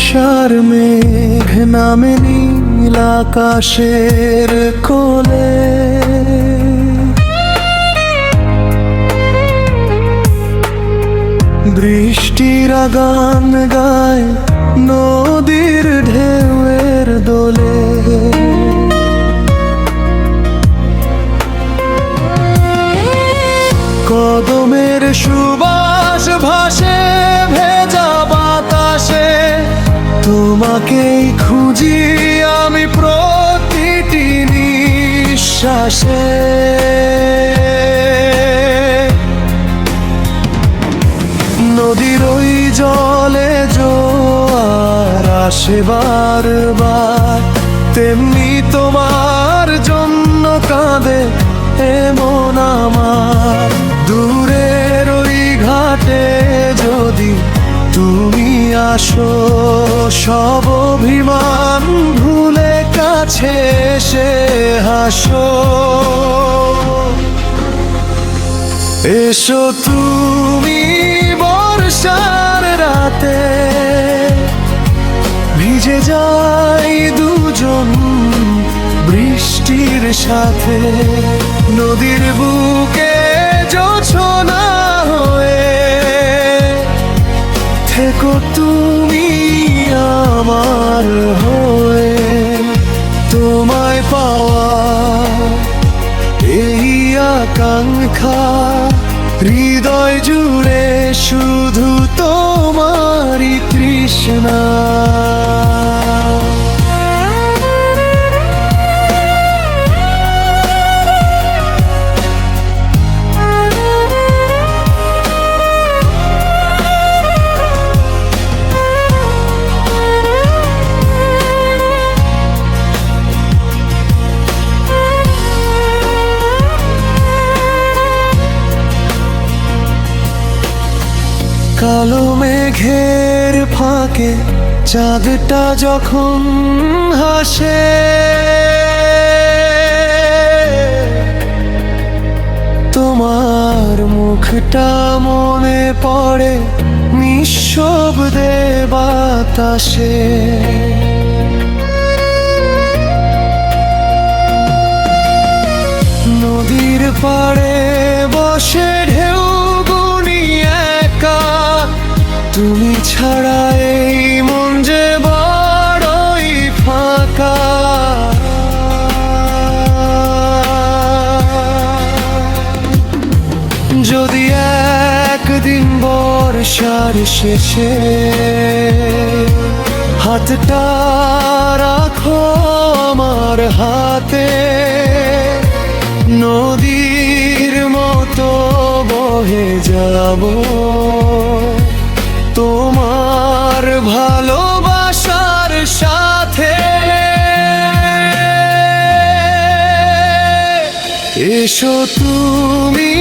বর্ষার মেঘ নামে নীল আকাশের কোলে, বৃষ্টিরা গান গায় নদীর ঢেউয়ের দোলে। কদমের সুবাস ভাসে ভেজা বাতাসে, তোমাকেই খুঁজি আমি প্রতিটি নিঃশ্বাসে। নদীর ওই জলে জোয়ার আসে বারবার, তেমনি তোমার জন্য কাঁদে এমন আমার। দূরের ওই ঘাটে যদি তুমি আসো, সব অভিমান ভুলে কাছে এসে হাসো। এসো তুমি বর্ষার রাতে, ভিজে যাই দুজন বৃষ্টির সাথে। নদীর বুকে জোছনা হয়ে থেকো তুমি আমার হয়ে। তোমায় পাওয়া এই আকাঙ্ক্ষা, হৃদয় জুড়ে শুধু তোমারই তৃষ্ণা। কালো মেঘের ফাঁকে চাঁদটা যখন হাসে, তোমার মুখটা মনে পড়ে নিঃশব্দে বাতাসে। নদীর পাড়ে বসে ঢেউ গুনি একা, তুমি ছাড়া এই মন যে বড়ই ফাঁকা। যদি একদিন বর্ষার শেষে হাতটা রাখো আমার হাতে, নদীর মতো বহে যাব তোমার ভালোবাসার সাথে। এসো তুমি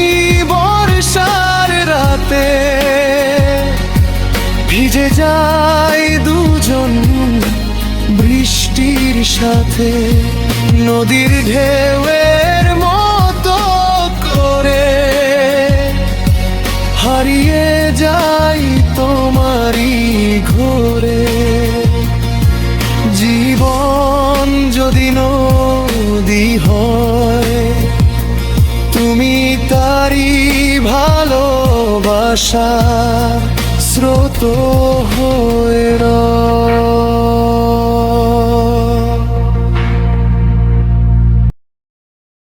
বর্ষার রাতে, ভিজে যাই দুজন বৃষ্টির সাথে। নদীর ঢেউয়ের মতো করে হারিয়ে যাই তোমারই ঘোরে। জীবন যদি নদী হয়, তুমি তারি ভালোবাসা স্রোত হয়ে রও।